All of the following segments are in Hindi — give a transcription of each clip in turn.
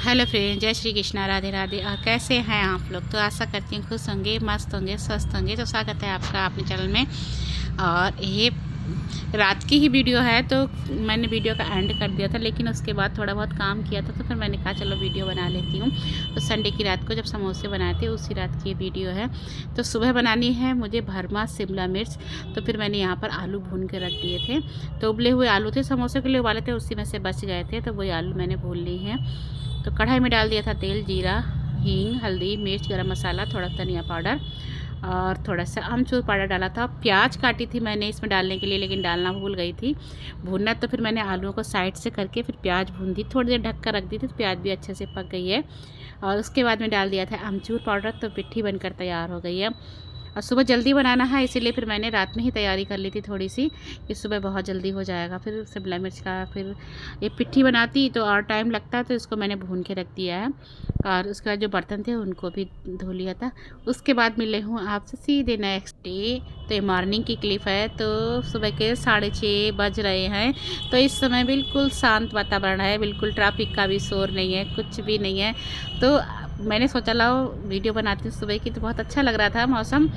हेलो फ्रेंड, जय श्री कृष्णा, राधे राधे। और कैसे हैं आप लोग? तो आशा करती हूँ खुश होंगे, मस्त होंगे, स्वस्थ होंगे। तो स्वागत है आपका अपने चैनल में। और ये रात की ही वीडियो है, तो मैंने वीडियो का एंड कर दिया था, लेकिन उसके बाद थोड़ा बहुत काम किया था, तो फिर मैंने कहा चलो वीडियो बना लेती हूँ। तो संडे की रात को जब समोसे बनाए थे, उसी रात की ये वीडियो है। तो सुबह बनानी है मुझे भरमा शिमला मिर्च। तो फिर मैंने यहाँ पर आलू भून के रख दिए थे। तो उबले हुए आलू थे, समोसे के लिए उबाले थे, उसी में से बच गए थे, तो वही आलू मैंने भून ली हैं। तो कढ़ाई में डाल दिया था तेल, जीरा, हींग, हल्दी, मिर्च, गरम मसाला, थोड़ा धनिया पाउडर और थोड़ा सा अमचूर पाउडर डाला था। प्याज काटी थी मैंने इसमें डालने के लिए, लेकिन डालना भूल गई थी भूनना। तो फिर मैंने आलूओं को साइड से करके फिर प्याज भून दी, थोड़ी देर ढक कर रख दी थी, तो प्याज भी अच्छे से पक गई है। और उसके बाद में डाल दिया था अमचूर पाउडर, तो पिट्ठी बनकर तैयार हो गई है। और सुबह जल्दी बनाना है, इसीलिए फिर मैंने रात में ही तैयारी कर ली थी थोड़ी सी, कि सुबह बहुत जल्दी हो जाएगा। फिर शिमला मिर्च का फिर ये पिट्ठी बनाती तो और टाइम लगता, तो इसको मैंने भून के रख दिया है। और उसके बाद जो बर्तन थे उनको भी धो लिया था। उसके बाद मिले हूँ आपसे सीधे नेक्स्ट डे। तो ये मॉर्निंग की क्लिप है। तो सुबह के 6:30 बज रहे हैं। तो इस समय बिल्कुल शांत वातावरण है, बिल्कुल ट्रैफिक का भी शोर नहीं है, कुछ भी नहीं है। तो मैंने सोचा लाओ वीडियो बनाती हूँ सुबह की। तो बहुत अच्छा लग रहा था मौसम,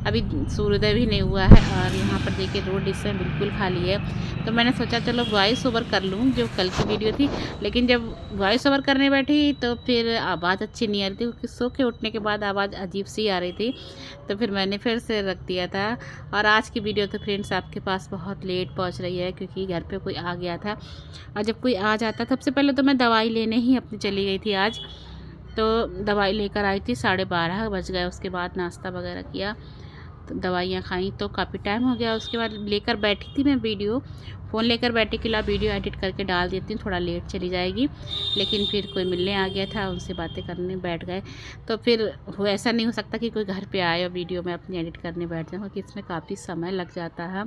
अभी सूर्योदय भी नहीं हुआ है। और यहाँ पर देखिए रोड इस समय बिल्कुल खाली है। तो मैंने सोचा चलो वॉइस ओवर कर लूँ, जो कल की वीडियो थी। लेकिन जब वॉइस ओवर करने बैठी तो फिर आवाज़ अच्छी नहीं आ रही थी, क्योंकि सो के उठने के बाद आवाज़ अजीब सी आ रही थी। तो फिर मैंने फिर से रख दिया था। और आज की वीडियो तो फ्रेंड्स आपके पास बहुत लेट पहुँच रही है, क्योंकि घर पर कोई आ गया था। और जब कोई आ जाता, सबसे पहले तो मैं दवाई लेने ही अपनी चली गई थी आज। तो दवाई लेकर आई थी, 12:30 बज गए। उसके बाद नाश्ता वगैरह किया, तो दवाइयाँ खाई, तो काफ़ी टाइम हो गया। उसके बाद लेकर बैठी थी मैं वीडियो, फ़ोन लेकर बैठी कि ला वीडियो एडिट करके डाल देती हूँ, थोड़ा लेट चली जाएगी। लेकिन फिर कोई मिलने आ गया था, उनसे बातें करने बैठ गए। तो फिर ऐसा नहीं हो सकता कि कोई घर पे आए और वीडियो में अपनी एडिट करने बैठ जाऊँ, क्योंकि इसमें काफ़ी समय लग जाता है।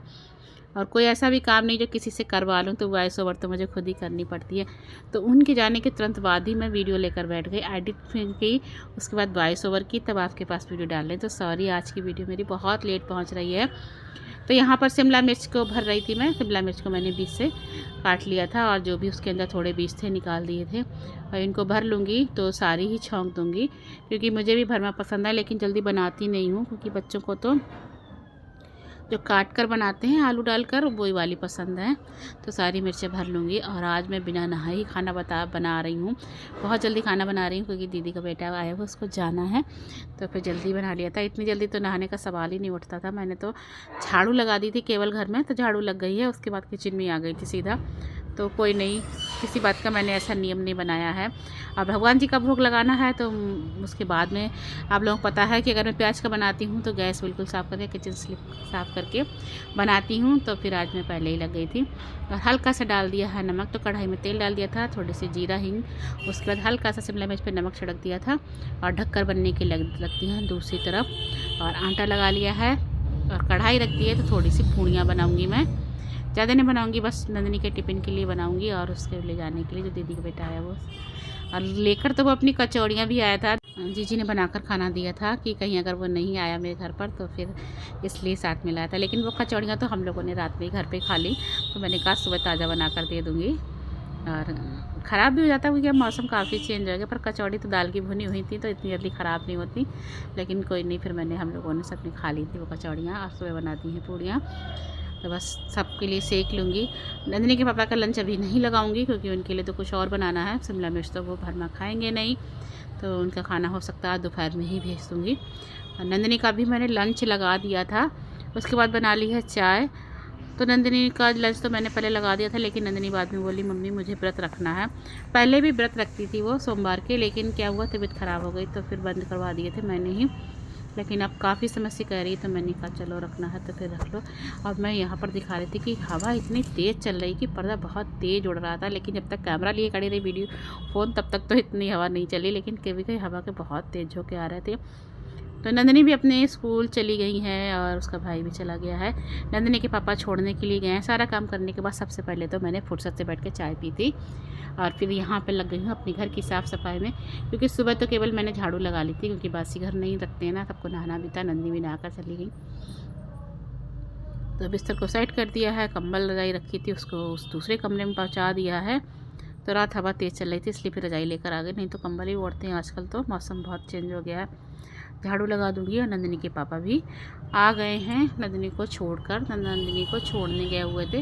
और कोई ऐसा भी काम नहीं जो किसी से करवा लूँ, तो वॉइस ओवर तो मुझे खुद ही करनी पड़ती है। तो उनके जाने के तुरंत बाद ही मैं वीडियो लेकर बैठ गई, एडिट की, उसके बाद वॉइस ओवर की, तब आपके पास वीडियो डाल लें। तो सॉरी, आज की वीडियो मेरी बहुत लेट पहुँच रही है। तो यहाँ पर शिमला मिर्च को भर रही थी मैं। शिमला मिर्च को मैंने बीच से काट लिया था, और जो भी उसके अंदर थोड़े बीज थे निकाल दिए थे। और इनको भर लूँगी, तो सारी ही छौंक दूँगी, क्योंकि मुझे भी भरमा पसंद है, लेकिन जल्दी बनाती नहीं हूँ, क्योंकि बच्चों को तो जो काट कर बनाते हैं आलू डालकर, वही वाली पसंद है। तो सारी मिर्चें भर लूँगी। और आज मैं बिना नहाए ही खाना बना रही हूँ। बहुत जल्दी खाना बना रही हूँ, क्योंकि दीदी का बेटा आया हुआ, उसको जाना है। तो फिर जल्दी बना लिया था। इतनी जल्दी तो नहाने का सवाल ही नहीं उठता था। मैंने तो झाड़ू लगा दी थी केवल घर में, तो झाड़ू लग गई है। उसके बाद किचन में आ गई थी सीधा। तो कोई नहीं, किसी बात का मैंने ऐसा नियम नहीं बनाया है। और भगवान जी का भोग लगाना है, तो उसके बाद में आप लोगों को पता है कि अगर मैं प्याज का बनाती हूँ तो गैस बिल्कुल साफ़ करके, किचन स्लिप साफ़ करके बनाती हूँ। तो फिर आज मैं पहले ही लग गई थी। और हल्का सा डाल दिया है नमक। तो कढ़ाई में तेल डाल दिया था, थोड़ी सी जीरा, हींग, उसके बाद हल्का सा शिमला मिर्च पे नमक छिड़क दिया था। और ढककर बनने के लगती हैं दूसरी तरफ। और आटा लगा लिया है और कढ़ाई रख दी है। तो थोड़ी सी पूड़ियाँ बनाऊँगी मैं, ज़्यादा नहीं बनाऊंगी, बस नंदिनी के टिफ़िन के लिए बनाऊंगी, और उसके ले जाने के लिए जो दीदी का बेटा आया वो। और लेकर तो वो अपनी कचौड़ियाँ भी आया था। जीजी ने बनाकर खाना दिया था, कि कहीं अगर वो नहीं आया मेरे घर पर, तो फिर इसलिए साथ में लाया था। लेकिन वो कचौड़ियाँ तो हम लोगों ने रात में ही घर पे खा ली। तो मैंने कहा सुबह ताज़ा बना कर दे दूँगी। और ख़राब भी हो जाता है, क्योंकि अब मौसम काफ़ी चेंज हो गया। पर कचौड़ी तो दाल की भुनी हुई थी, तो इतनी जल्दी ख़राब नहीं होती। लेकिन कोई नहीं, फिर हम लोगों ने सबने खा ली थी वो कचौड़ियाँ। और सुबह बनाती हैं पूड़ियाँ, तो बस सबके लिए सेक लूँगी। नंदिनी के पापा का लंच अभी नहीं लगाऊंगी, क्योंकि उनके लिए तो कुछ और बनाना है। शिमला मिर्च तो वो भरमा खाएंगे नहीं, तो उनका खाना हो सकता है दोपहर में ही भेज दूँगी। और नंदिनी का भी मैंने लंच लगा दिया था। उसके बाद बना ली है चाय। तो नंदिनी का लंच तो मैंने पहले लगा दिया था, लेकिन नंदिनी बाद में बोली मम्मी मुझे व्रत रखना है। पहले भी व्रत रखती थी वो सोमवार के, लेकिन क्या हुआ, तबीयत ख़राब हो गई, तो फिर बंद करवा दिए थे मैंने ही। लेकिन अब काफ़ी समय से कह रही, तो मैंने कहा चलो रखना है तो फिर रख लो। और मैं यहाँ पर दिखा रही थी कि हवा इतनी तेज़ चल रही कि पर्दा बहुत तेज़ उड़ रहा था। लेकिन जब तक कैमरा लिए खड़ी रही वीडियो फ़ोन, तब तक तो इतनी हवा नहीं चली। लेकिन कभी कभी हवा के बहुत तेज़ झोंके आ रहे थे। तो नंदिनी भी अपने स्कूल चली गई है, और उसका भाई भी चला गया है। नंदिनी के पापा छोड़ने के लिए गए हैं। सारा काम करने के बाद सबसे पहले तो मैंने फुर्सत से बैठ के चाय पी थी। और फिर यहाँ पे लग गई हूँ अपने घर की साफ़ सफाई में, क्योंकि सुबह तो केवल मैंने झाड़ू लगा ली थी, क्योंकि बासी घर नहीं रखते हैं ना, सबको नहाना भी था। नंदिनी भी नहाकर चली गई। तो बिस्तर को साइड कर दिया है, कंबल लगाई रखी थी उसको उस दूसरे कमरे में पहुँचा दिया है। तो रात हवा तेज़ चल रही थी इसलिए फिर रजाई लेकर आ गए, नहीं तो कंबल ही ओढ़ते हैं आजकल, तो मौसम बहुत चेंज हो गया है। झाड़ू लगा दूंगी। और नंदिनी के पापा भी आ गए हैं नंदिनी को छोड़कर। नंदिनी को छोड़ने गए हुए थे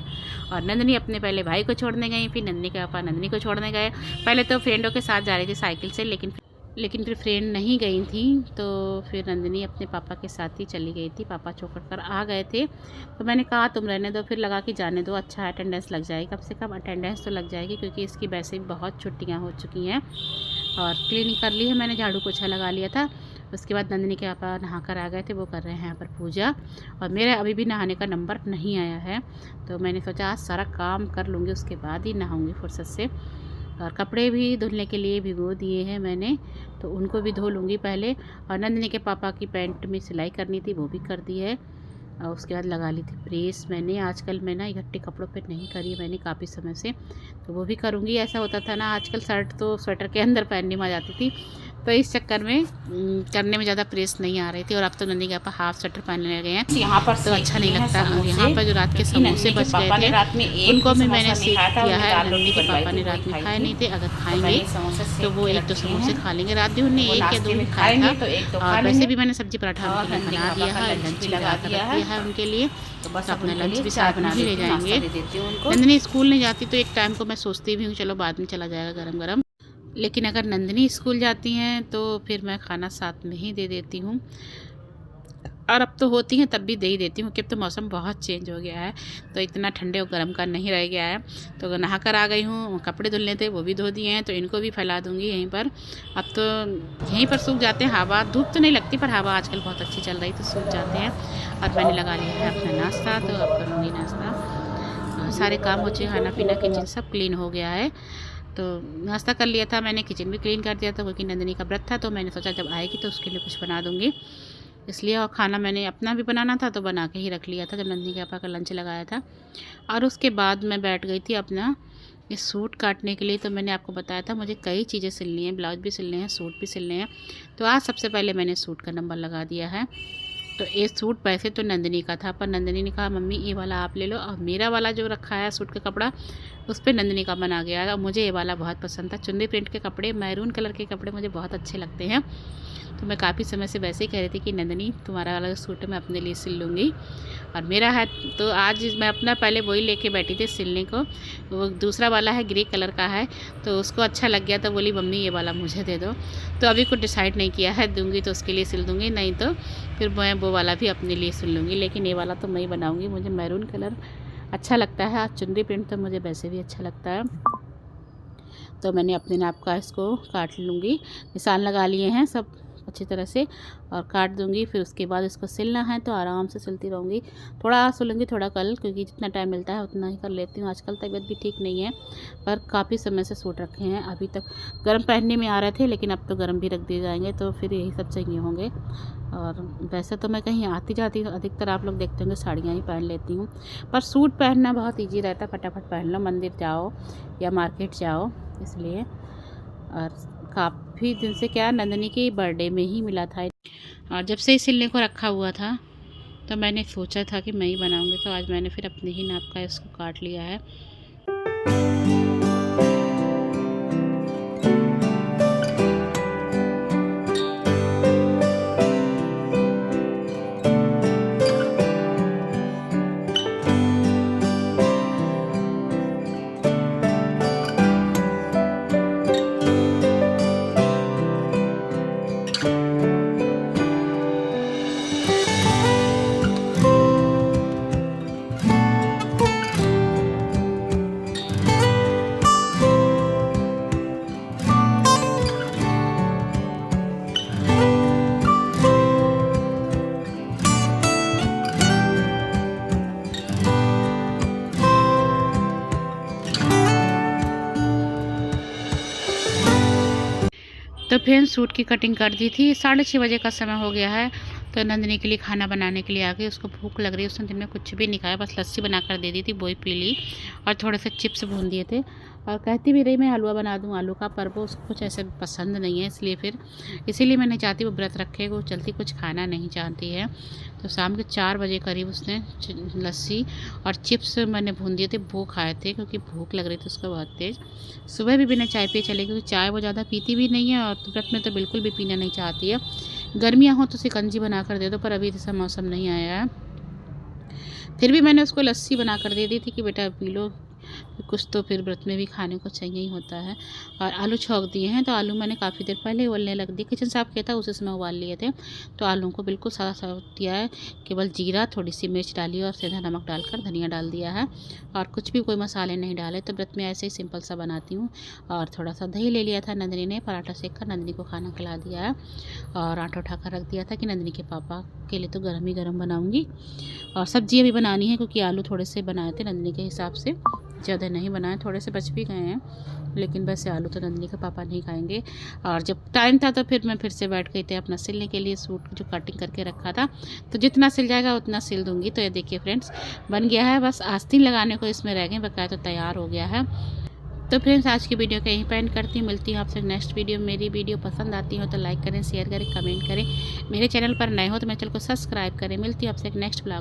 और नंदिनी अपने पहले भाई को छोड़ने गई, फिर नंदिनी के पापा नंदिनी को छोड़ने गए। पहले तो फ्रेंडों के साथ जा रही थी साइकिल से, लेकिन फिर फ्रेंड नहीं गई थी, तो फिर नंदिनी अपने पापा के साथ ही चली गई थी। पापा छोड़ कर आ गए थे, तो मैंने कहा तुम रहने दो, फिर लगा कि जाने दो, अच्छा अटेंडेंस लग जाएगी, कम से कम अटेंडेंस तो लग जाएगी, क्योंकि इसकी वैसे भी बहुत छुट्टियां हो चुकी हैं। और क्लीनिंग कर ली है मैंने, झाड़ू पोछा लगा लिया था। उसके बाद नंदिनी के पापा नहा कर आ गए थे, वो कर रहे हैं यहाँ पर पूजा। और मेरा अभी भी नहाने का नंबर नहीं आया है, तो मैंने सोचा आज सारा काम कर लूँगी, उसके बाद ही नहाऊँगी फुर्सत से। और कपड़े भी धुलने के लिए भिगो दिए हैं मैंने, तो उनको भी धो लूँगी पहले। और नंदिनी के पापा की पैंट में सिलाई करनी थी, वो भी कर दी है। और उसके बाद लगा ली थी प्रेस मैंने। आजकल मैं ना इकट्ठे कपड़ों पे नहीं करी मैंने काफ़ी समय से, तो वो भी करूँगी। ऐसा होता था ना, आजकल शर्ट तो स्वेटर के अंदर पहनने में आ जाती थी, तो इस चक्कर में करने में ज़्यादा प्रेस नहीं आ रही थी। और अब तो नंदिनी के पापा हाफ स्वेटर पहनने लगे हैं, यहाँ पर तो अच्छा नहीं लगता। और यहाँ पर जो रात के समोसे बच गए थे उनको भी मैंने सेक किया है। नंदिनी के पापा ने रात में खाए नहीं थे, अगर खाएंगे तो वो 1-2 समोसे खा लेंगे। रात भी उन्हें 1 या 2 ही खाया था। और वैसे भी मैंने सब्जी पराठा बना दिया है, लंच भी लगा दिया है उनके लिए, तो अपना लंच भी साथ बना ही ले जाएंगे। नंदिनी स्कूल नहीं जाती तो एक टाइम को मैं सोचती भी हूँ चलो बाद में चला जाएगा गरम गरम, लेकिन अगर नंदिनी स्कूल जाती हैं तो फिर मैं खाना साथ में ही दे देती हूँ। और अब तो होती हैं तब भी दे ही देती हूँ, क्योंकि तो मौसम बहुत चेंज हो गया है, तो इतना ठंडे और गर्म का नहीं रह गया है। तो नहा कर आ गई हूँ, कपड़े धुलने थे वो भी धो दिए हैं, तो इनको भी फैला दूँगी यहीं पर। अब तो यहीं पर सूख जाते हैं, हवा धूप तो नहीं लगती पर हवा आजकल बहुत अच्छी चल रही तो सूख जाते हैं। और मैंने लगा लिया है अपना नाश्ता, तो अब करूँगी नाश्ता। सारे काम हो चुके, खाना पीना किचन सब क्लीन हो गया है, तो नाश्ता कर लिया था मैंने, किचन भी क्लीन कर दिया था, क्योंकि नंदिनी का व्रत था, तो मैंने सोचा जब आएगी तो उसके लिए कुछ बना दूँगी इसलिए। और खाना मैंने अपना भी बनाना था तो बना के ही रख लिया था जब नंदिनी के पापा का लंच लगाया था। और उसके बाद मैं बैठ गई थी अपना ये सूट काटने के लिए। तो मैंने आपको बताया था मुझे कई चीज़ें सिलनी है, ब्लाउज भी सिलने हैं, सूट भी सिलने हैं। तो आज सबसे पहले मैंने सूट का नंबर लगा दिया है। तो ये सूट वैसे तो नंदिनी का था, पर नंदिनी ने कहा मम्मी ये वाला आप ले लो। और मेरा वाला जो रखा है सूट का कपड़ा उस पर नंदिनी का मन आ गया है। और मुझे ये वाला बहुत पसंद था, चुन्नी प्रिंट के कपड़े, मैरून कलर के कपड़े मुझे बहुत अच्छे लगते हैं। तो मैं काफ़ी समय से वैसे ही कह रही थी कि नंदिनी तुम्हारा वाला सूट मैं अपने लिए सिल लूँगी। और मेरा है तो आज मैं अपना पहले वही लेके बैठी थी सिलने को, वो दूसरा वाला है ग्रे कलर का है, तो उसको अच्छा लग गया तो बोली मम्मी ये वाला मुझे दे दो। तो अभी कुछ डिसाइड नहीं किया है, दूंगी तो उसके लिए सिल दूंगी, नहीं तो फिर मैं वो वाला भी अपने लिए सिल लूँगी। लेकिन ये वाला तो मैं ही बनाऊँगी, मुझे मैरून कलर अच्छा लगता है। आज चुनरी प्रिंट तो मुझे वैसे भी अच्छा लगता है। तो मैंने अपने नाप का इसको काट लूँगी, निशान लगा लिए हैं सब अच्छी तरह से और काट दूंगी। फिर उसके बाद इसको सिलना है तो आराम से सिलती रहूँगी, थोड़ा आज सिलूँगी थोड़ा कल, क्योंकि जितना टाइम मिलता है उतना ही कर लेती हूँ। आजकल तबीयत भी ठीक नहीं है, पर काफ़ी समय से सूट रखे हैं, अभी तक गर्म पहनने में आ रहे थे लेकिन अब तो गर्म भी रख दिए जाएंगे, तो फिर यही सब चाहिए होंगे। और वैसे तो मैं कहीं आती जाती हूँ, अधिकतर आप लोग देखते होंगे साड़ियाँ ही पहन लेती हूँ, पर सूट पहनना बहुत ईजी रहता है, फटाफट पहन लो, मंदिर जाओ या मार्केट जाओ इसलिए। और काफ़ी दिन से क्या नंदिनी के बर्थडे में ही मिला था, और जब से ही सिलने को रखा हुआ था तो मैंने सोचा था कि मैं ही बनाऊंगी, तो आज मैंने फिर अपने ही नाप का इसको काट लिया है। तो फिर सूट की कटिंग कर दी थी, 6:30 बजे का समय हो गया है। तो नंदिनी के लिए खाना बनाने के लिए आ गई, उसको भूख लग रही है, उसने दिन में कुछ भी नहीं खाया, बस लस्सी बना कर दे दी थी, वही पी ली। और थोड़े से चिप्स भून दिए थे और कहती भी रही मैं हलवा बना दूँ आलू का, पर वो उसको कुछ ऐसे पसंद नहीं है, इसीलिए मैं नहीं चाहती वो व्रत रखे, वो जल्दी कुछ खाना नहीं चाहती है। तो शाम के 4 बजे करीब उसने लस्सी और चिप्स मैंने भून दिए थे, वो खाए थे क्योंकि भूख लग रही थी उसको बहुत तेज़। सुबह भी बिना चाय पिए चले, क्योंकि चाय वो ज़्यादा पीती भी नहीं है और व्रत में तो बिल्कुल भी पीना नहीं चाहती है। गर्मियाँ हों तो शिकंजी बना कर दे दो, पर अभी ऐसा मौसम नहीं आया है। फिर भी मैंने उसको लस्सी बना कर दे दी थी कि बेटा पी लो, कुछ तो फिर व्रत में भी खाने को चाहिए ही होता है। और आलू छौंक दिए हैं, तो आलू मैंने काफ़ी देर पहले उबलने लग दिए, किचन साफ किया था उसी समय उबाल लिए थे। तो आलू को बिल्कुल सादा साफ दिया है, केवल जीरा, थोड़ी सी मिर्च डाली और सीधा नमक डालकर धनिया डाल दिया है, और कुछ भी कोई मसाले नहीं डाले। तो व्रत में ऐसे ही सिंपल सा बनाती हूँ। और थोड़ा सा दही ले लिया था नंदिनी ने, पराठा सेक कर नंदिनी को खाना खिला दिया है, और आटा उठाकर रख दिया था कि नंदिनी के पापा के लिए तो गर्म ही गर्म बनाऊँगी। और सब्जियाँ भी बनानी है, क्योंकि आलू थोड़े से बनाए थे नंदिनी के हिसाब से, ज़्यादा नहीं बनाए, थोड़े से बच भी गए हैं, लेकिन वैसे आलू तो नंदिनी के पापा नहीं खाएंगे। और जब टाइम था तो फिर मैं फिर से बैठ गई थी अपना सिलने के लिए, सूट जो कटिंग करके रखा था, तो जितना सिल जाएगा उतना सिल दूंगी। तो ये देखिए फ्रेंड्स बन गया है, बस आस्तीन लगाने को इसमें रह गए, बकाया तो तैयार हो गया है। तो फ्रेंड्स आज की वीडियो को यहीं पे एंड करती हूँ, मिलती हूँ आपसे नेक्स्ट वीडियो। मेरी वीडियो पसंद आती हो तो लाइक करें, शेयर करें, कमेंट करें। मेरे चैनल पर नए हो तो मेरे चैनल को सब्सक्राइब करें। मिलती हूँ आपसे एक नेक्स्ट ब्लॉग।